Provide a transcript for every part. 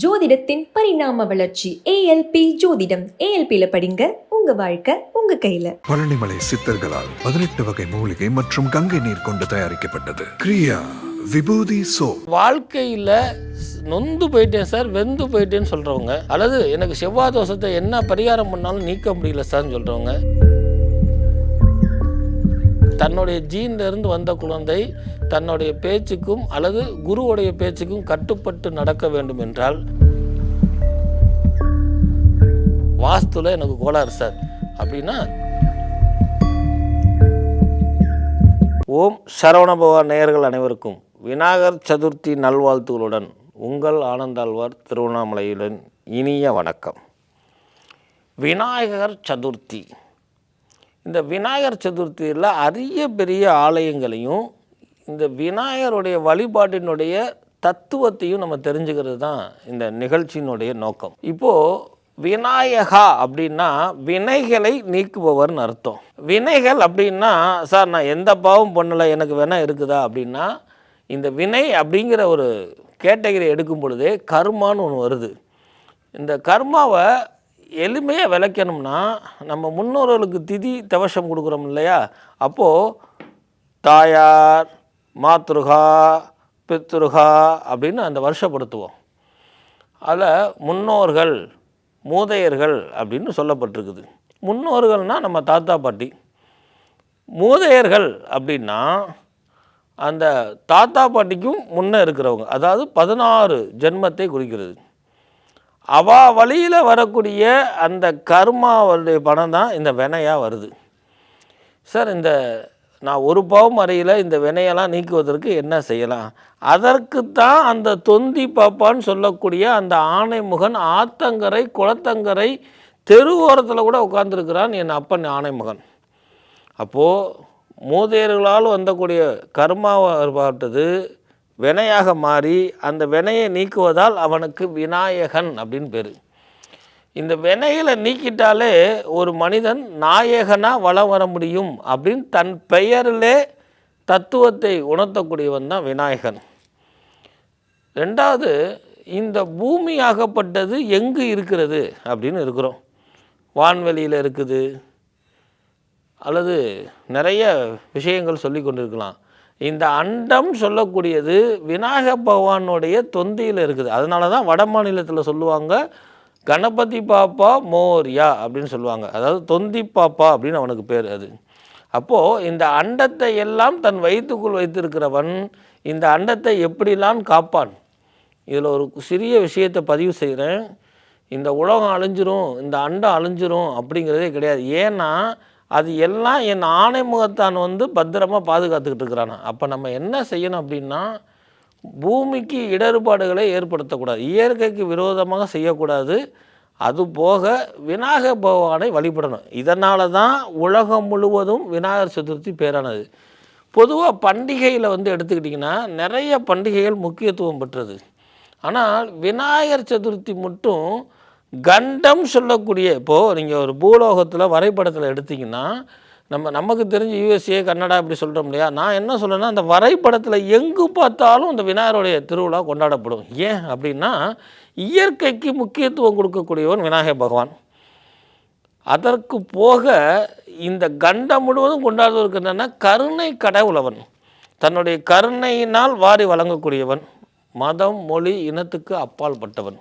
ஜோதிடத்தின் பரிணாம வளர்ச்சி ஏஎல்பி ஜோதிடம். ஏஎல்பியில படிங்க, உங்க வாழ்க்கை உங்க கையில. பழனிமலை சித்தர்களால் 18 வகை மூலிகை மற்றும் கங்கை நீர் கொண்டு தயாரிக்கப்பட்டது கிரியா விபூதி சோப். வாழ்க்கையில் நொந்து போயிட்டேன் சார், வெந்து போயிட்டேன்னு சொல்கிறவங்க, அல்லது எனக்கு செவ்வாய் தோஷத்தை என்ன பரிகாரம் பண்ணாலும் நீக்க முடியல சார்ன்னு சொல்கிறவங்க, தன்னுடைய ஜீன்லேருந்து வந்த குழந்தை தன்னுடைய பேச்சுக்கும் அல்லது குருவுடைய பேச்சுக்கும் கட்டுப்பட்டு நடக்க வேண்டும் என்றால், வாஸ்துல எனக்கு கோளாறு சார் அப்படின்னா, ஓம் சரவணபவா நேயர்கள் அனைவருக்கும் விநாயகர் சதுர்த்தி நல்வாழ்த்துகளுடன் உங்கள் ஆனந்தாழ்வார் திருவண்ணாமலையுடன் இனிய வணக்கம். விநாயகர் சதுர்த்தி, இந்த விநாயகர் சதுர்த்தியில் அரிய பெரிய ஆலயங்களையும் இந்த விநாயகருடைய வழிபாட்டினுடைய தத்துவத்தையும் நம்ம தெரிஞ்சுக்கிறது தான் இந்த நிகழ்ச்சியினுடைய நோக்கம். இப்போது விநாயகா அப்படின்னா வினைகளை நீக்குபவர்னு அர்த்தம். வினைகள் அப்படின்னா, சார் நான் எந்த பாவம் பண்ணலை, எனக்கு வினை இருக்குதா அப்படின்னா, இந்த வினை அப்படிங்கிற ஒரு கேட்டகரி எடுக்கும் பொழுதே கர்மான்னு ஒன்று வருது. இந்த கர்மாவை எளிமையாக விளக்கணும்னா, நம்ம முன்னோர்களுக்கு திதி தவசம் கொடுக்குறோம் இல்லையா, அப்போது தாயார், மாத்ருகா, பித்ருகா அப்படின்னு அந்த வருஷப்படுத்துவோம். அதில் முன்னோர்கள், மூதையர்கள் அப்படின்னு சொல்லப்பட்டிருக்குது. முன்னோர்கள்னால் நம்ம தாத்தா பாட்டி, மூதையர்கள் அப்படின்னா அந்த தாத்தா பாட்டிக்கும் முன்னே இருக்கிறவங்க, அதாவது 16 ஜென்மத்தை குறிக்கிறது. அவா வழியில் வரக்கூடிய அந்த கர்மாவுடைய பணம் தான் இந்த வினையாக வருது. சார், இந்த நான் ஒரு பாவம் அறையில் இந்த வினையெல்லாம் நீக்குவதற்கு என்ன செய்யலாம்? அதற்குத்தான் அந்த தொந்தி பாப்பான்னு சொல்லக்கூடிய அந்த ஆனைமுகன் ஆத்தங்கரை குளத்தங்கரை தெருவோரத்தில் கூட உட்கார்ந்துருக்கிறான் என் அப்பன் ஆனைமுகன். அப்போது மூதையர்களால் வந்தக்கூடிய கர்மாவாட்டது வினையாக மாறி அந்த வினையை நீக்குவதால் அவனுக்கு விநாயகன் அப்படின்னு பேர். இந்த வினைகளை நீக்கிட்டாலே ஒரு மனிதன் நாயகனாக வலம் வர முடியும் அப்படின்னு தன் பெயரிலே தத்துவத்தை உணர்த்தக்கூடியவன் தான் விநாயகன். ரெண்டாவது, இந்த பூமி ஆகப்பட்டது எங்கு இருக்கிறது அப்படின்னு இருக்கிறோம். வான்வெளியில் இருக்குது, அல்லது நிறைய விஷயங்கள் சொல்லி கொண்டிருக்கலாம். இந்த அண்டம் சொல்லக்கூடியது விநாயக பகவானுடைய தொந்தியில் இருக்குது. அதனால தான் வட மாநிலத்தில் சொல்லுவாங்க கணபதி பாப்பா மோரியா அப்படின்னு சொல்லுவாங்க. அதாவது தொந்தி பாப்பா அப்படின்னு அவனுக்கு பேர் அது. அப்போது இந்த அண்டத்தை எல்லாம் தன் வயிற்றுக்குள் வைத்திருக்கிறவன் இந்த அண்டத்தை எப்படிலாம் காப்பான். இதில் ஒரு சிறிய விஷயத்தை பதிவு செய்கிறேன். இந்த உலகம் அழிஞ்சிரும், இந்த அண்டம் அழிஞ்சிரும் அப்படிங்கிறதே கிடையாது. ஏன்னா அது எல்லாம் என் ஆணைமுகத்தான் பத்திரமாக பாதுகாத்துக்கிட்டு இருக்கிறானா. அப்போ நம்ம என்ன செய்யணும் அப்படின்னா, பூமிக்கு இடர்பாடுகளை ஏற்படுத்தக்கூடாது, இயற்கைக்கு விரோதமாக செய்யக்கூடாது. அதுபோக விநாயகர் பகவானை வழிபடணும். இதனால தான் உலகம் முழுவதும் விநாயகர் சதுர்த்தி பேரானது. பொதுவாக பண்டிகையில் எடுத்துக்கிட்டிங்கன்னா நிறைய பண்டிகைகள் முக்கியத்துவம் பெற்றது. ஆனால் விநாயகர் சதுர்த்தி மட்டும் கண்டம் சொல்லக்கூடிய, இப்போது நீங்கள் ஒரு பூலோகத்தில் வரைபடத்தில் எடுத்திங்கன்னா, நமக்கு தெரிஞ்சு யூஎஸ்ஏ கன்னடா இப்படி சொல்கிறோம் இல்லையா. நான் என்ன சொல்கிறேன்னா, அந்த வரைபடத்தில் எங்கு பார்த்தாலும் இந்த விநாயகருடைய திருவிழா கொண்டாடப்படும். ஏன் அப்படின்னா, இயற்கைக்கு முக்கியத்துவம் கொடுக்கக்கூடியவன் விநாயகர் பகவான். அதற்கு போக இந்த கண்டம் முழுவதும் கொண்டாடுவதற்கு என்னென்னா, கருணை கடவுளவன், தன்னுடைய கருணையினால் வாரி வழங்கக்கூடியவன், மதம் மொழி இனத்துக்கு அப்பால் பட்டவன்,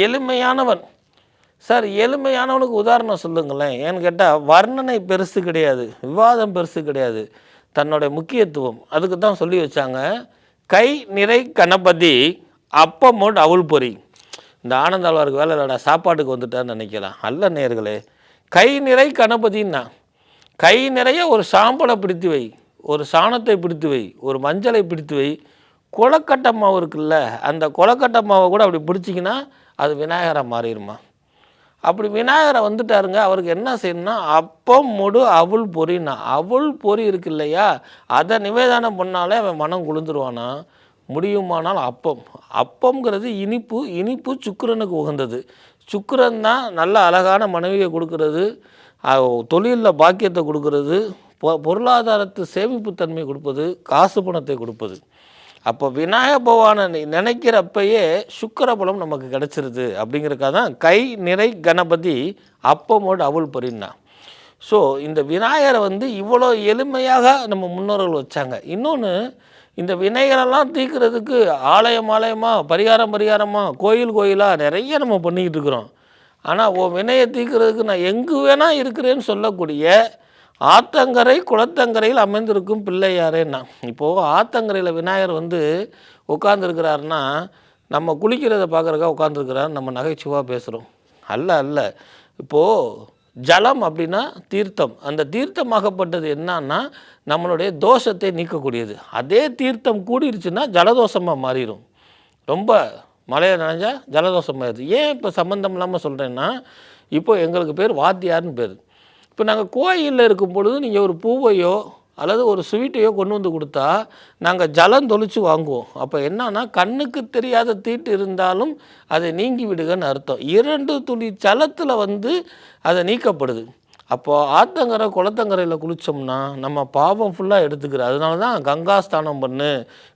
எளிமையானவன். சார், எளிமையானவனுக்கு உதாரணம் சொல்லுங்களேன். ஏன்னு கேட்டால் வர்ணனை பெருசு கிடையாது, விவாதம் பெருசு கிடையாது, தன்னுடைய முக்கியத்துவம் அதுக்கு தான் சொல்லி வச்சாங்க. கை நிறை கணபதி அப்பமோடு அவுள் பொறி. இந்த ஆனந்தாழ்வாருக்கு வேலை இல்லடா, சாப்பாட்டுக்கு வந்துட்டான்னு நினைக்கலாம். அல்ல நேயர்களே, கை நிறை கணபதின்னா கை நிறைய ஒரு சாம்பலை பிடித்து வை, ஒரு சாணத்தை பிடித்து வை, ஒரு மஞ்சளை பிடித்து வை. கொலக்கட்டை மாவு இருக்குல்ல, அந்த கொலக்கட்டை மாவை கூட அப்படி பிடிச்சிங்கன்னா அது விநாயகராக மாறிடுமா. அப்படி விநாயகரை வந்துட்டாருங்க. அவருக்கு என்ன செய்யணும்னா, அப்பம் முடு அவுள் பொறின்னா, அவுள் பொறி இருக்கு இல்லையா, அதை நிவேதானம் பண்ணாலே அவன் மனம் குளிர்ந்துருவானா. முடியுமானால் அப்பம், அப்பம்ங்கிறது இனிப்பு, இனிப்பு சுக்கிரனுக்கு உகந்தது. சுக்கிரன் தான் நல்ல அழகான மனைவியை கொடுக்கறது, தொழிலில் பாக்கியத்தை கொடுக்கறது, பொருளாதாரத்து சேமிப்பு தன்மை கொடுப்பது, காசு பணத்தை கொடுப்பது. அப்போ விநாயக பகவானை நினைக்கிறப்பயே சுக்கிர பலம் நமக்கு கிடச்சிருது. அப்படிங்கிறக்காக தான் கை நிறை கணபதி அப்பமோடு அவுள் பொறின்னா. ஸோ இந்த விநாயகரை வந்து இவ்வளோ எளிமையாக நம்ம முன்னோர்கள் வச்சாங்க. இன்னொன்று, இந்த வினைகளெல்லாம் தீர்க்கிறதுக்கு ஆலயமாக பரிகாரமாக கோயிலாக நிறைய நம்ம பண்ணிக்கிட்டு இருக்கிறோம். ஆனால் வினையை தீர்க்கிறதுக்கு நான் எங்கு வேணால் இருக்கிறேன்னு சொல்லக்கூடிய ஆத்தங்கரை குளத்தங்கரையில் அமைந்திருக்கும் பிள்ளையாரேன்னா. இப்போது ஆத்தங்கரையில் விநாயகர் வந்து உட்காந்துருக்கிறாருன்னா நம்ம குளிக்கிறத பார்க்குறக்கா உட்காந்துருக்கிறார், நம்ம நகைச்சுவாக பேசுகிறோம். அல்ல. இப்போது ஜலம் அப்படின்னா தீர்த்தம். அந்த தீர்த்தமாகப்பட்டது என்னன்னா நம்மளுடைய தோஷத்தை நீக்கக்கூடியது. அதே தீர்த்தம் கூடிருச்சுன்னா ஜலதோஷமாக மாறிடும். ரொம்ப மழையில் நனைஞ்சா ஜலதோஷம் ஆயிடுது. ஏன் இப்போ சம்மந்தம் இல்லாமல் சொல்கிறேன்னா, இப்போ எங்களுக்கு பேர் வாத்தியார்னு பேர். இப்போ நாங்கள் கோயிலில் இருக்கும் பொழுது நீங்கள் ஒரு பூவையோ அல்லது ஒரு ஸ்வீட்டையோ கொண்டு வந்து கொடுத்தா நாங்கள் ஜலம் தொளிச்சு வாங்குவோம். அப்போ என்னன்னா, கண்ணுக்கு தெரியாத தீட்டு இருந்தாலும் அதை நீங்கி விடுகன்னு அர்த்தம். 2 துளி ஜலத்தில் வந்து அதை நீக்கப்படுது. அப்போது ஆத்தங்கரை குளத்தங்கரையில் குளித்தோம்னா நம்ம பாவம் ஃபுல்லாக எடுத்துக்கிறோம். அதனால தான் கங்கா ஸ்தானம் பண்ணு,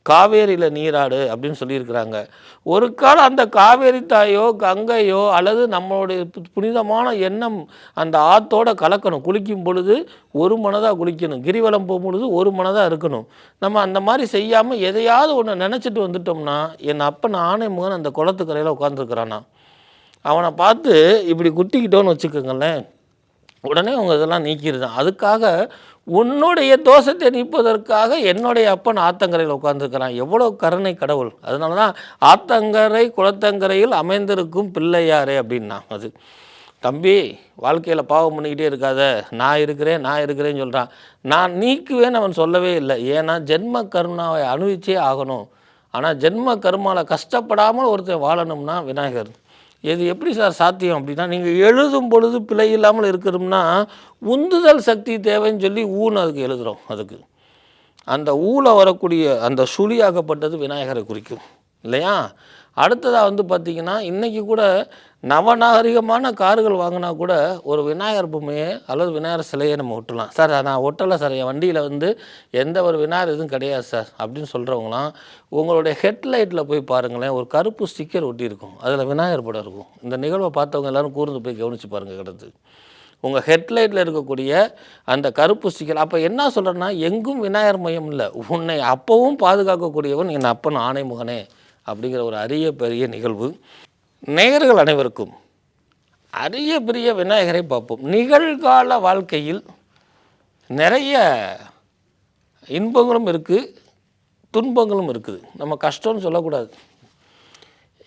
காவேரியில் நீராடு அப்படின்னு சொல்லியிருக்கிறாங்க. ஒரு காலம் அந்த காவேரி தாயோ கங்கையோ அல்லது நம்மளுடைய புனிதமான எண்ணம் அந்த ஆற்றோட கலக்கணும். குளிக்கும் பொழுது ஒரு மனதாக குளிக்கணும். கிரிவலம் போகும்பொழுது ஒரு மனதாக இருக்கணும். நம்ம அந்த மாதிரி செய்யாமல் எதையாவது ஒன்று நினச்சிட்டு வந்துட்டோம்னா, என் அப்பன் ஆணைமுகன் அந்த குளத்துக்கரையில் உட்காந்துருக்கிறானா, அவனை பார்த்து இப்படி குத்திக்கிட்டோன்னு வச்சுக்கோங்களேன், உடனே அவங்க இதெல்லாம் நீக்கிடுதான். அதுக்காக உன்னுடைய தோஷத்தை நீப்பதற்காக என்னுடைய அப்பன் ஆத்தங்கரையில் உட்காந்துருக்கிறான். எவ்வளோ கருணை கடவுள். அதனால தான் ஆத்தங்கரை குளத்தங்கரையில் அமைந்திருக்கும் பிள்ளையாரே அப்படின்னா. அது தம்பி வாழ்க்கையில் பாவம் பண்ணிக்கிட்டே இருக்காத, நான் இருக்கிறேன்னு சொல்கிறான். நான் நீக்குவேன்னு அவன் சொல்லவே இல்லை. ஏன்னா ஜென்ம கருணாவை அனுபவிச்சே ஆகணும். ஆனால் ஜென்ம கருமாவில் கஷ்டப்படாமல் ஒருத்தர் வாழணும்னா விநாயகர். இது எப்படி சார் சாத்தியம் அப்படின்னா, நீங்கள் எழுதும் பொழுது பிழை இல்லாமல் இருக்கணும்னா உந்துதல் சக்தி தேவைன்னு சொல்லி அதுக்கு எழுதுகிறோம். அதுக்கு அந்த வரக்கூடிய அந்த சுழியாகப்பட்டது விநாயகரை குறிக்கும் இல்லையா? அடுத்ததாக வந்து பார்த்திங்கன்னா, இன்றைக்கி கூட நவநாகரிகமான கார்கள் வாங்கினா கூட ஒரு விநாயகர் பொம்மையை அல்லது விநாயகர் சிலையை நம்ம ஒட்டலாம். சார் நான் ஒட்டலை சார், என் வண்டியில் வந்து எந்த ஒரு விநாயகர் எதுவும் கிடையாது சார் அப்படின்னு சொல்கிறவங்களாம் உங்களுடைய ஹெட்லைட்டில் போய் பாருங்களேன், ஒரு கருப்பு ஸ்டிக்கர் ஒட்டியிருக்கும், அதில் விநாயகர் படம் இருக்கும். இந்த நிகழ்வை பார்த்தவங்க எல்லோரும் கூர்ந்து போய் கவனித்து பாருங்கள். கிடந்து உங்கள் ஹெட்லைட்டில் இருக்கக்கூடிய அந்த கருப்பு ஸ்டிக்கர். அப்போ என்ன சொல்கிறேன்னா, எங்கும் விநாயகர் மையம் இல்லை, உன்னை அப்பவும் பாதுகாக்கக்கூடியவன் என் அப்பன் ஆணைமுகனே அப்படிங்கிற ஒரு அரிய பெரிய நிகழ்வு. நேயர்கள் அனைவருக்கும் அரிய பெரிய விநாயகரை பார்ப்போம். நிகழ்கால வாழ்க்கையில் நிறைய இன்பங்களும் இருக்குது, துன்பங்களும் இருக்குது. நம்ம கஷ்டம்னு சொல்லக்கூடாது.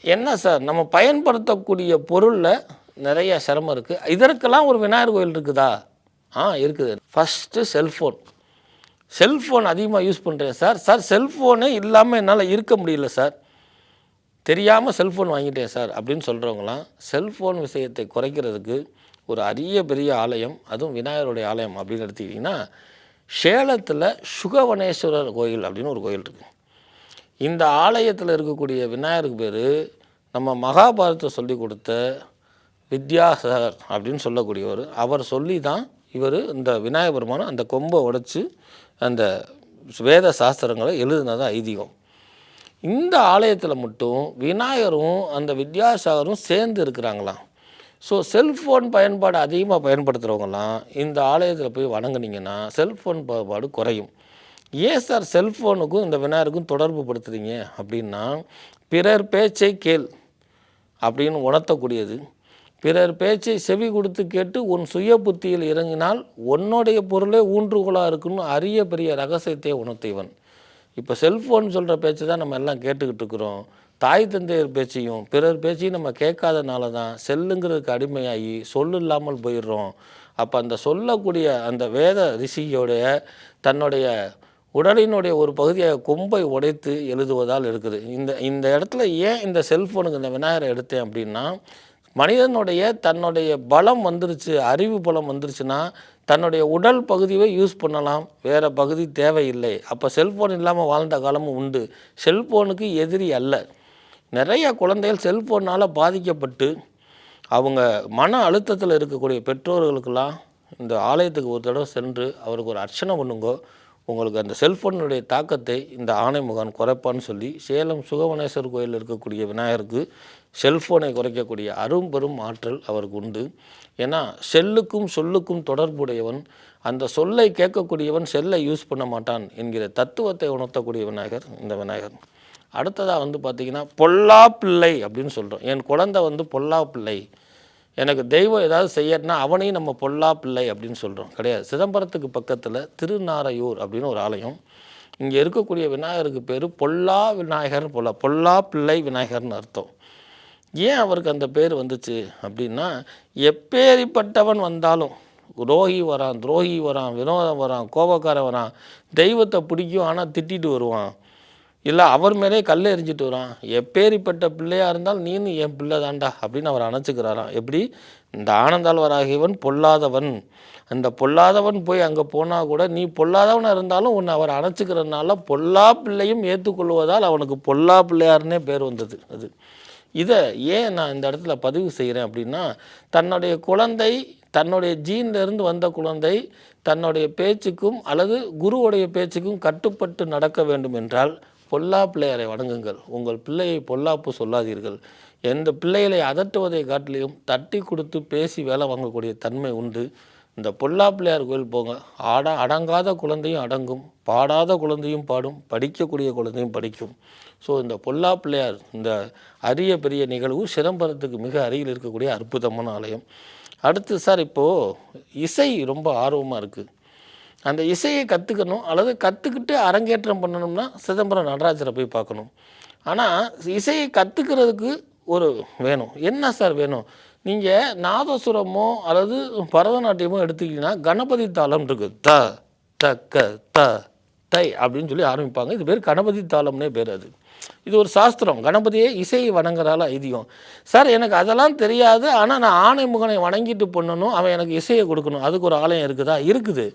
என்ன சார், நம்ம பயன்படுத்தக்கூடிய பொருளில் நிறைய சிரமம் இருக்குது. இதற்கெல்லாம் ஒரு விநாயகர் கோயில் இருக்குதா? இருக்குது. ஃபஸ்ட்டு செல்ஃபோன் அதிகமாக யூஸ் பண்ணுறேன் சார் செல்ஃபோனே இல்லாமல் என்னால் இருக்க முடியல சார், தெரியாமல் செல்ஃபோன் வாங்கிட்டேன் சார் அப்படின்னு சொல்கிறவங்களாம் செல்ஃபோன் விஷயத்தை குறைக்கிறதுக்கு ஒரு அரிய பெரிய ஆலயம், அதுவும் விநாயகருடைய ஆலயம் அப்படின்னு எடுத்துக்கிட்டிங்கன்னா, சேலத்தில் சுகவனேஸ்வரர் கோயில் அப்படின்னு ஒரு கோயில் இருக்குது. இந்த ஆலயத்தில் இருக்கக்கூடிய விநாயகருக்கு பேர் நம்ம மகாபாரதத்தை சொல்லி கொடுத்த வித்யாசாகர் அப்படின்னு சொல்லக்கூடியவர். அவர் சொல்லி தான் இவர் இந்த விநாயகர் பெருமானை அந்த கொம்பை உடைச்சி அந்த வேத சாஸ்திரங்களை எழுதுனதான் ஐதீகம். இந்த ஆலயத்தில் மட்டும் விநாயகரும் அந்த வித்யாசாகரும் சேர்ந்து இருக்கிறாங்களாம். ஸோ செல்ஃபோன் பயன்பாடு அதிகமாக பயன்படுத்துகிறவங்களாம் இந்த ஆலயத்தில் போய் வணங்குனீங்கன்னா செல்ஃபோன் பயன்பாடு குறையும். ஏன் சார் செல்ஃபோனுக்கும் இந்த விநாயகருக்கும் தொடர்பு படுத்துறீங்க அப்படின்னா, பிறர் பேச்சை கேள் அப்படின்னு உணர்த்தக்கூடியது. பிறர் பேச்சை செவி கொடுத்து கேட்டு உன் சுய புத்தியில் இறங்கினால் உன்னுடைய பொருளே ஊன்றுகோலாக இருக்குன்னு அரிய பெரிய ரகசியத்தை உணர்த்தியவன். இப்போ செல்ஃபோன் சொல்கிற பேச்சு தான் நம்ம எல்லாம் கேட்டுக்கிட்டு இருக்கிறோம். தாய் தந்தையர் பேச்சையும் பிறர் பேச்சையும் நம்ம கேட்காதனால தான் செல்லுங்கிறதுக்கு அடிமையாகி சொல்லு இல்லாமல் போயிடுறோம். அப்போ அந்த சொல்லக்கூடிய அந்த வேத ரிஷியோடைய தன்னுடைய உடலினுடைய ஒரு பகுதியாக கொம்பை உடைத்து எழுதுவதால் இருக்குது. இந்த இடத்துல ஏன் இந்த செல்ஃபோனுக்கு இந்த விநாயகரை எடுத்தேன் அப்படின்னா, மனிதனுடைய தன்னுடைய பலம் வந்துருச்சு, அறிவு பலம் வந்துருச்சுன்னா தன்னுடைய உடல் பகுதியை யூஸ் பண்ணலாம், வேறு பகுதி தேவையில்லை. அப்போ செல்ஃபோன் இல்லாமல் வாழ்ந்த காலமும் உண்டு. செல்ஃபோனுக்கு எதிரி அல்ல. நிறைய குழந்தைகள் செல்ஃபோனால் பாதிக்கப்பட்டு அவங்க மன அழுத்தத்தில் இருக்கக்கூடிய பெற்றோர்களுக்கெல்லாம் இந்த ஆலயத்துக்கு ஒரு தடவை சென்று அவருக்கு ஒரு அர்ச்சனை பண்ணுங்கோ, உங்களுக்கு அந்த செல்ஃபோனுடைய தாக்கத்தை இந்த ஆனைமுகன் குறைப்பான்னு சொல்லி சேலம் சுகவனேஸ்வர் கோயிலில் இருக்கக்கூடிய விநாயகருக்கு செல்ஃபோனை குறைக்கக்கூடிய அரும்பெரும் ஆற்றல் அவருக்கு உண்டு. ஏன்னா செல்லுக்கும் சொல்லுக்கும் தொடர்புடையவன், அந்த சொல்லை கேட்கக்கூடியவன் செல்லை யூஸ் பண்ண மாட்டான் என்கிற தத்துவத்தை உணர்த்தக்கூடிய விநாயகர் இந்த விநாயகர். அடுத்ததாக பார்த்திங்கன்னா பொல்லா பிள்ளை அப்படின்னு சொல்கிறோம். என் குழந்தை பொல்லா பிள்ளை, எனக்கு தெய்வம் ஏதாவது செய்யணும்னா அவனையும் நம்ம பொல்லா பிள்ளை அப்படின்னு சொல்கிறோம். கிடையாது. சிதம்பரத்துக்கு பக்கத்தில் திருநாரையூர் அப்படின்னு ஒரு ஆலயம். இங்கே இருக்கக்கூடிய விநாயகருக்கு பேர் பொல்லா விநாயகர்னு பொல்லா பிள்ளை விநாயகர்னு அர்த்தம். ஏன் அவருக்கு அந்த பேர் வந்துச்சு அப்படின்னா, எப்பேரிப்பட்டவன் வந்தாலும், ரோகி வரான், துரோகி வரான், வினோதம் வரான், கோபக்காரன் வரான், தெய்வத்தை பிடிக்கும் ஆனால் திட்டிட்டு வருவான், இல்லை அவர் மேலே கல் எறிஞ்சிட்டு வரான், எப்பேரிப்பட்ட பிள்ளையாக இருந்தாலும் நீனு என் பிள்ளை தாண்டா அப்படின்னு அவர் அணைச்சிக்கிறாராம். எப்படி? இந்த ஆனந்தாழ்வாராகியவன் பொல்லாதவன், அந்த பொல்லாதவன் போய் அங்கே போனால் கூட நீ பொல்லாதவனாக இருந்தாலும் உன்னை அவர் அணைச்சிக்கிறதுனால பொல்லா பிள்ளையும் ஏற்றுக்கொள்வதால் அவனுக்கு பொல்லா பிள்ளையாருன்னே பேர் வந்தது. அது இதை ஏன் நான் இந்த இடத்துல பதிவு செய்கிறேன் அப்படின்னா, தன்னுடைய குழந்தை, தன்னுடைய ஜீன்லேருந்து வந்த குழந்தை தன்னுடைய பேச்சுக்கும் அல்லது குருவுடைய பேச்சுக்கும் கட்டுப்பட்டு நடக்க வேண்டும் என்றால் பொல்லா பிள்ளையாரை வணங்குங்கள். உங்கள் பிள்ளையை பொல்லாப்பு சொல்லாதீர்கள். எந்த பிள்ளைகளை அதட்டுவதை காட்டிலையும் தட்டி கொடுத்து பேசி வேலை வாங்கக்கூடிய தன்மை உண்டு. இந்த பொல்லா பிள்ளையார் கோயில் போங்க. அடங்காத குழந்தையும் அடங்கும், பாடாத குழந்தையும் பாடும், படிக்கக்கூடிய குழந்தையும் படிக்கும். ஸோ இந்த பொல்லா பிள்ளையார் இந்த அரிய பெரிய நிகழ்வு சிதம்பரத்துக்கு மிக அருகில் இருக்கக்கூடிய அற்புதமான ஆலயம். அடுத்து சார், இப்போது இசை ரொம்ப ஆர்வமாக இருக்குது. அந்த இசையை கற்றுக்கணும் அல்லது கற்றுக்கிட்டு அரங்கேற்றம் பண்ணணும்னா சிதம்பரம் நடராஜரை போய் பார்க்கணும். ஆனால் இசையை கற்றுக்கிறதுக்கு ஒரு வேணும். என்ன சார் வேணும்? நீங்கள் நாதசுரமோ அல்லது பரதநாட்டியமோ எடுத்துக்கிட்டிங்கன்னா கணபதி தாளம் இருக்குது. த தக்க த தை அப்படின்னு சொல்லி ஆரம்பிப்பாங்க. இது பேர் கணபதி தாளம்னே பேர். அது இது ஒரு சாஸ்திரம். கணபதியை இசையை வணங்குறால ஐதீகம். சார் எனக்கு அதெல்லாம் தெரியாது, ஆனால் நான் ஆனைமுகனை வணங்கிட்டு பண்ணணும், அவன் எனக்கு இசையை கொடுக்கணும், அதுக்கு ஒரு ஆலயம் இருக்குதா? இருக்குது.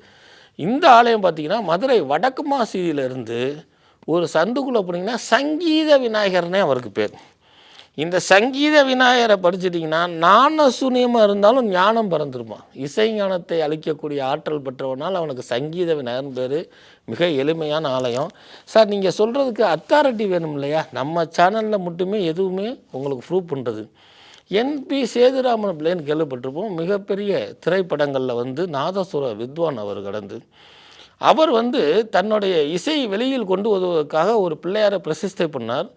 இந்த ஆலயம் பார்த்திங்கன்னா மதுரை வடக்கு மாசியிலிருந்து ஒரு சந்துக்குள்ளே போனீங்கன்னா சங்கீத விநாயகர்னே அவருக்கு பேர். இந்த சங்கீத விநாயகரை படிச்சிட்டிங்கன்னா நாணசூன்யமாக இருந்தாலும் ஞானம் பிறந்துருமா. இசை ஞானத்தை அளிக்கக்கூடிய ஆற்றல் பெற்றவனால் அவனுக்கு சங்கீத விநாயகர்னு பேர். மிக எளிமையான ஆலயம். சார் நீங்கள் சொல்கிறதுக்கு அத்தாரிட்டி வேணும் இல்லையா? நம்ம சேனலில் மட்டுமே எதுவுமே உங்களுக்கு ப்ரூவ் பண்ணுறது. என்பி சேதுராமன் பிள்ளைன்னு கேள்விப்பட்டிருப்போம். மிகப்பெரிய திரைப்படங்களில் நாதசுர வித்வான் அவர் கடந்து அவர் தன்னுடைய இசை வெளியில் கொண்டு வருவதற்காக ஒரு பிள்ளையாரை பிரதிஷ்டை பண்ணார்.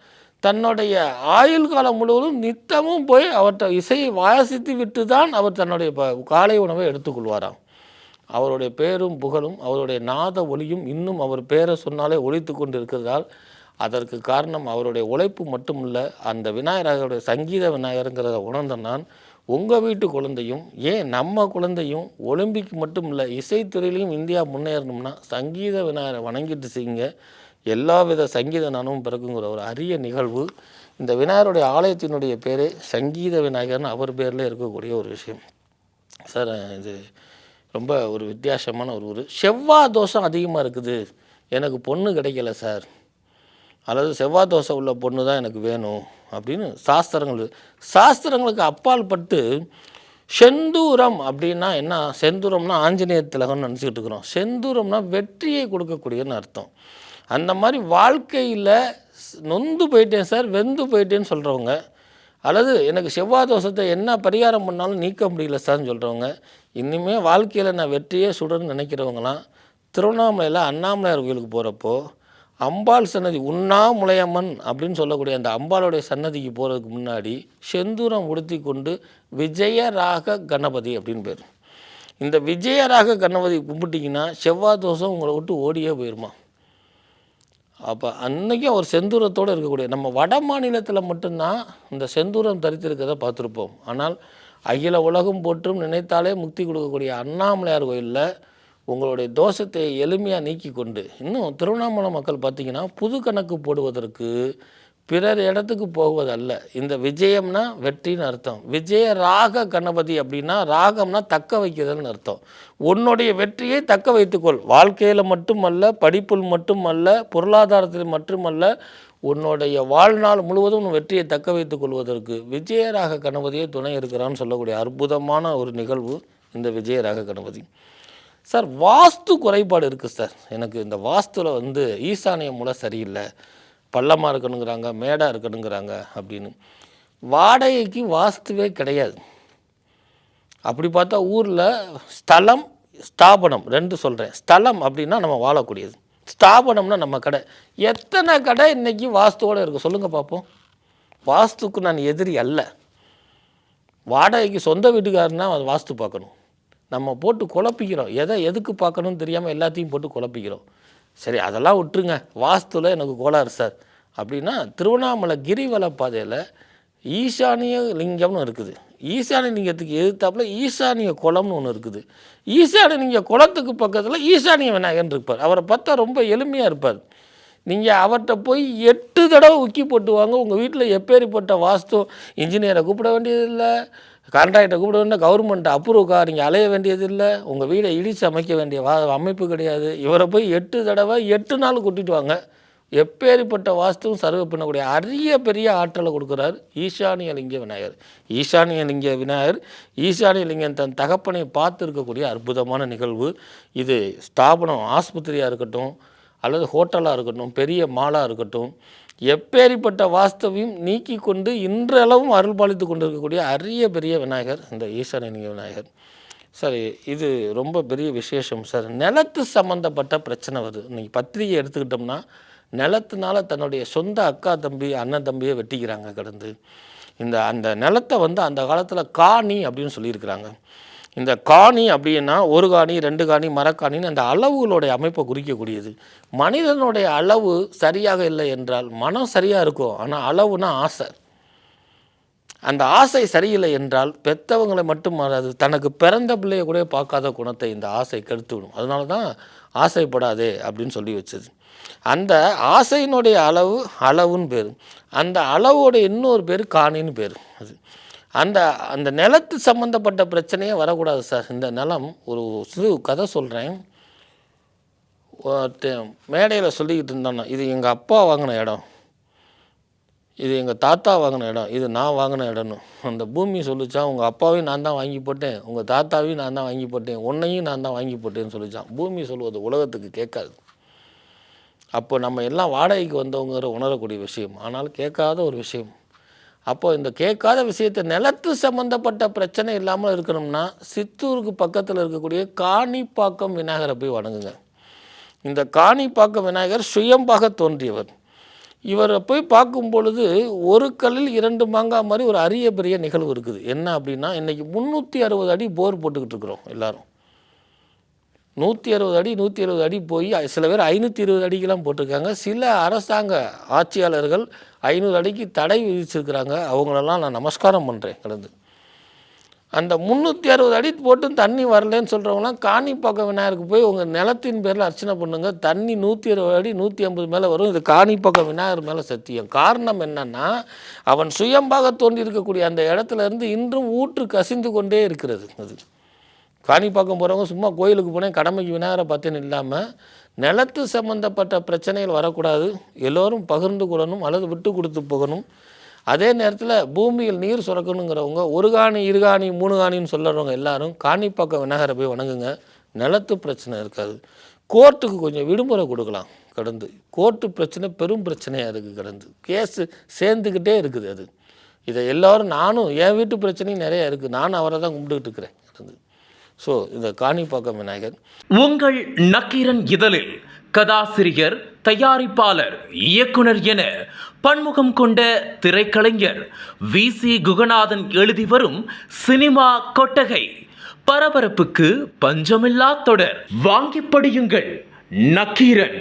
தன்னுடைய ஆயுள் காலம் முழுவதும் நித்தமும் போய் அவர்கிட்ட இசையை வாசித்து விட்டு தான் அவர் தன்னுடைய காலை உணவை எடுத்துக்கொள்வாராம். அவருடைய பேரும் புகழும் அவருடைய நாத ஒளியும் இன்னும் அவர் பேரை சொன்னாலே ஒலித்து கொண்டு இருக்கிறதால் அதற்கு காரணம் அவருடைய உழைப்பு மட்டுமில்ல, அந்த விநாயகருடைய சங்கீத விநாயகருங்கிறத உணர்ந்த நான் உங்கள் வீட்டு குழந்தையும் ஏன் நம்ம குழந்தையும் ஒலிம்பிக் மட்டும் இல்லை இசைத்துறையிலையும் இந்தியா முன்னேறணும்னா சங்கீத விநாயகரை வணங்கிட்டு செய்யுங்க. எல்லா வித சங்கீத நானும் பிறக்குங்கிற ஒரு அரிய நிகழ்வு. இந்த விநாயகருடைய ஆலயத்தினுடைய பேரே சங்கீத விநாயகர்னு அவர் பேரில் இருக்கக்கூடிய ஒரு விஷயம். சார் இது ரொம்ப ஒரு வித்தியாசமான ஒரு ஊர். செவ்வாய் தோஷம் அதிகமாக இருக்குது, எனக்கு பொண்ணு கிடைக்கல சார், அல்லது செவ்வாய் தோசை உள்ள பொண்ணு தான் எனக்கு வேணும் அப்படின்னு சாஸ்திரங்களுக்கு அப்பால் பட்டு செந்தூரம் அப்படின்னா என்ன? செந்தூரம்னா ஆஞ்சநேயர் திலகம்னு நினச்சிக்கிட்டு இருக்கிறோம். செந்தூரம்னா வெற்றியை கொடுக்கக்கூடியன்னு அர்த்தம். அந்த மாதிரி வாழ்க்கையில் நொந்து போயிட்டேன் சார், வெந்து போயிட்டேன்னு சொல்கிறவங்க, அல்லது எனக்கு செவ்வாய் தோஷத்தை என்ன பரிகாரம் பண்ணாலும் நீக்க முடியல சார்ன்னு சொல்கிறவங்க, இன்னுமே வாழ்க்கையில் நான் வெற்றியே சுடன்னு நினைக்கிறவங்களாம் திருவண்ணாமலையில் அண்ணாமலையார் கோயிலுக்கு போகிறப்போ அம்பாள் சன்னதி உண்ணாமுலையம்மன் அப்படின்னு சொல்லக்கூடிய அந்த அம்பாளுடைய சன்னதிக்கு போகிறதுக்கு முன்னாடி செந்தூரம் உடுத்தி கொண்டு விஜயராக கணபதி அப்படின்னு பேர். இந்த விஜயராக கணபதி கும்பிட்டிங்கன்னா செவ்வாய் தோஷம் உங்களை விட்டு ஓடியே போயிடுமா. அப்போ அன்றைக்கும் அவர் செந்தூரத்தோடு இருக்கக்கூடிய நம்ம வட மாநிலத்தில் மட்டும்தான் இந்த செந்தூரம் தரித்திருக்கிறத பார்த்துருப்போம். ஆனால் அகில உலகம் போற்றும் நினைத்தாலே முக்தி கொடுக்கக்கூடிய அண்ணாமலையார் கோயிலில் உங்களுடைய தோஷத்தை எளிமையாக நீக்கி கொண்டு, இன்னும் திருவண்ணாமலை மக்கள் பார்த்திங்கன்னா புது கணக்கு போடுவதற்கு பிறர் இடத்துக்கு போவதல்ல. இந்த விஜயம்னா வெற்றின்னு அர்த்தம். விஜய ராக கணபதி அப்படின்னா ராகம்னா தக்க வைக்கிறதுன்னு அர்த்தம். உன்னுடைய வெற்றியை தக்க வைத்துக்கொள். வாழ்க்கையில் மட்டுமல்ல, படிப்பில் மட்டுமல்ல, பொருளாதாரத்தில் மட்டுமல்ல, உன்னுடைய வாழ்நாள் முழுவதும் உன் வெற்றியை தக்க வைத்துக் கொள்வதற்கு விஜயராக கணபதியே துணை இருக்கிறான்னு சொல்லக்கூடிய அற்புதமான ஒரு நிகழ்வு இந்த விஜயராக கணபதி. சார் வாஸ்து குறைபாடு இருக்குது சார், எனக்கு இந்த வாஸ்துவில் வந்து ஈசானிய மூலை சரியில்லை, பள்ளமாக இருக்கணுங்கிறாங்க, மேடாக இருக்கணுங்கிறாங்க அப்படின்னு. வாடகைக்கு வாஸ்துவே கிடையாது. அப்படி பார்த்தா ஊரில் ஸ்தலம் ஸ்தாபனம் ரெண்டு சொல்கிறேன். ஸ்தலம் அப்படின்னா நம்ம வாழக்கூடியது, ஸ்தாபனம்னா நம்ம கடை. எத்தனை கடை இன்றைக்கி வாஸ்துவோடு இருக்குது சொல்லுங்கள் பார்ப்போம். வாஸ்துக்கு நான் எதிரி அல்ல. வாடகைக்கு சொந்த வீட்டுக்காரன்னா அது வாஸ்து பார்க்கணும். நம்ம போட்டு குழப்பிக்கிறோம், எதுக்கு பார்க்கணும்னு தெரியாமல் எல்லாத்தையும் போட்டு குழப்பிக்கிறோம். சரி அதெல்லாம் விட்டுருங்க, வாஸ்துவில் எனக்கு கோளாறு சார் அப்படின்னா திருவண்ணாமலை கிரிவல பாதையில் ஈசானிய லிங்கம்னு இருக்குது. ஈசானிய லிங்கத்துக்கு எதிர்த்தாப்புல ஈசானிய குளம்னு ஒன்று இருக்குது. ஈசானிய லிங்க குளத்துக்கு பக்கத்தில் ஈசானிய விநாயகன் இருப்பார். அவரை பார்த்தா ரொம்ப எளிமையாக இருப்பார். நீங்கள் அவர்கிட்ட போய் 8 தடவை உக்கி போட்டு வாங்க, உங்கள் வீட்டில் எப்பேற்பட்ட வாஸ்து இன்ஜினியரை கூப்பிட வேண்டியதில்லை, கான்ட்ராக்டை கூப்பிட வேண்டிய, கவர்மெண்ட்டை அப்ரூவ்க்காக நீங்கள் அலைய வேண்டியதில்லை, உங்கள் வீடை இடித்து அமைக்க வேண்டிய அமைப்பு கிடையாது. இவரை போய் 8 தடவை 8 நாள் கூட்டிகிட்டு வாங்க, எப்பேற்பட்ட வாஸ்துவும் சர்வே பண்ணக்கூடிய அரிய பெரிய ஆற்றலை கொடுக்குறார் ஈசானிய லிங்க விநாயகர். ஈசானிய லிங்க விநாயகர், ஈசானிய லிங்கம் தன் தகப்பனை பார்த்து இருக்கக்கூடிய அற்புதமான நிகழ்வு இது. ஸ்தாபனம் ஆஸ்பத்திரியாக இருக்கட்டும், அல்லது ஹோட்டலாக இருக்கட்டும், பெரிய மாலாக இருக்கட்டும், எப்பேற்பட்ட வாஸ்தவையும் நீக்கி கொண்டு இன்றளவும் அருள் பாலித்து கொண்டு இருக்கக்கூடிய அரிய பெரிய விநாயகர் இந்த ஈசானிய லிங்க விநாயகர். சரி, இது ரொம்ப பெரிய விசேஷம் சார். நிலத்து சம்மந்தப்பட்ட பிரச்சனை வருது. இன்றைக்கி பத்திரிகை எடுத்துக்கிட்டோம்னா நிலத்தினால தன்னுடைய சொந்த அக்கா தம்பி அண்ணன் தம்பியை வெட்டிக்கிறாங்க கடந்து. அந்த நிலத்தை வந்து அந்த காலத்தில் காணி அப்படின்னு சொல்லியிருக்கிறாங்க. இந்த காணி அப்படின்னா 1 காணி 2 காணி மரக்காணின்னு அந்த அளவுகளுடைய அமைப்பை குறிக்கக்கூடியது. மனிதனுடைய அளவு சரியாக இல்லை என்றால் மனம் சரியாக இருக்கும், ஆனால் அளவுனா ஆசை. அந்த ஆசை சரியில்லை என்றால் பெற்றவங்களை மட்டும் மாறாது, தனக்கு பிறந்த பிள்ளைய கூட பார்க்காத குணத்தை இந்த ஆசை கெடுத்து விடும். அதனால தான் ஆசைப்படாதே அப்படின்னு சொல்லி வச்சது. அந்த ஆசையினுடைய அளவுன்னு பேர், அந்த அளவோட இன்னொரு பேர் காணின்னு பேர். அது அந்த நிலத்து சம்மந்தப்பட்ட பிரச்சனையே வரக்கூடாது சார். இந்த நிலம் ஒரு சிறு கதை சொல்கிறேன். மேடையில் சொல்லிக்கிட்டு இருந்தானோ, இது எங்கள் அப்பா வாங்கின இடம், இது எங்கள் தாத்தா வாங்கின இடம், இது நான் வாங்கின இடம்னு. அந்த பூமி சொல்லிச்சான், உங்கள் அப்பாவையும் நான் தான் வாங்கி போட்டேன், உங்கள் தாத்தாவையும் நான் தான் வாங்கி போட்டேன், உன்னையும் நான் தான் வாங்கி போட்டேன்னு சொல்லிச்சான். பூமி சொல்லுவது உலகத்துக்கு கேட்காது. அப்போ நம்ம எல்லாம் வாடகைக்கு வந்தவங்கிற உணரக்கூடிய விஷயம், ஆனால் கேட்காத ஒரு விஷயம். அப்போது இந்த கேட்காத விஷயத்தை நிலத்து சம்மந்தப்பட்ட பிரச்சனை இல்லாமல் இருக்கணும்னா சித்தூருக்கு பக்கத்தில் இருக்கக்கூடிய காணிப்பாக்கம் விநாயகரை போய் வணங்குங்க. இந்த காணிப்பாக்கம் விநாயகர் சுயம்பாக தோன்றியவர். இவரை போய் பார்க்கும் பொழுது ஒரு கல்லில் 2 மாங்காய் மாதிரி ஒரு அரிய பெரிய நிகழ்வு இருக்குது. என்ன அப்படின்னா, இன்றைக்கி 360 அடி போர் போட்டுக்கிட்டு இருக்கிறோம் எல்லோரும். 160 அடி 170 அடி போய் சில பேர் 520 அடிக்கெல்லாம் போட்டிருக்காங்க. சில அரசாங்க ஆட்சியாளர்கள் 500 அடிக்கு தடை விதிச்சிருக்கிறாங்க. அவங்களெல்லாம் நான் நமஸ்காரம் பண்ணுறேன் கடந்து. அந்த 360 அடி போட்டு தண்ணி வரலன்னு சொல்கிறவங்களாம் காணிப்பாக்கம் விநாயகருக்கு போய் உங்கள் நிலத்தின் பேரில் அர்ச்சனை பண்ணுங்கள், தண்ணி 120 அடி 150 மேலே வரும். இது காணிப்பாக்கம் விநாயகர் மேலே சத்தியம். காரணம் என்னென்னா, அவன் சுயம்பாக தோன்றி இருக்கக்கூடிய அந்த இடத்துல இருந்து இன்றும் ஊற்று கசிந்து கொண்டே இருக்கிறது. அது காணிப்பாக்கம் போகிறவங்க சும்மா கோயிலுக்கு போனேன் கடமைக்கு விநாயகரை பார்த்தேன்னு இல்லாமல், நிலத்து சம்மந்தப்பட்ட பிரச்சனைகள் வரக்கூடாது, எல்லோரும் பகிர்ந்து கொள்ளணும் அல்லது விட்டு கொடுத்து போகணும். அதே நேரத்தில் பூமியில் நீர் சுரக்கணுங்கிறவங்க 1 காணி 2 காணி 3 காணின்னு சொல்லுறவங்க எல்லாரும் காணிப்பாக்கம் விநாயகரை போய் வணங்குங்க, நிலத்து பிரச்சனை இருக்காது. கோர்ட்டுக்கு கொஞ்சம் விடுமுறை கொடுக்கலாம். கடந்து கோர்ட்டு பிரச்சனை பெரும் பிரச்சனையாக இருக்குது. கடந்து கேஸு சேர்ந்துக்கிட்டே இருக்குது. அது இதை எல்லோரும், நானும் என் வீட்டு பிரச்சனையும் நிறையா இருக்குது, நானும் அவரை தான் கும்பிட்டுக்கிட்டு இருக்கிறேன். கடந்து ஸோ இந்த காணிப்பாக்கம் விநாயகர். உங்கள் நக்கீரன் இதழில் கதாசிரியர், தயாரிப்பாளர், இயக்குனர் என பன்முகம் கொண்ட திரைக்கலைஞர் VC குகநாதன் எழுதி வரும் சினிமா கொட்டகை. பரபரப்புக்கு பஞ்சமில்லா தொடர். வாங்கி படியுங்கள். நக்கீரன்.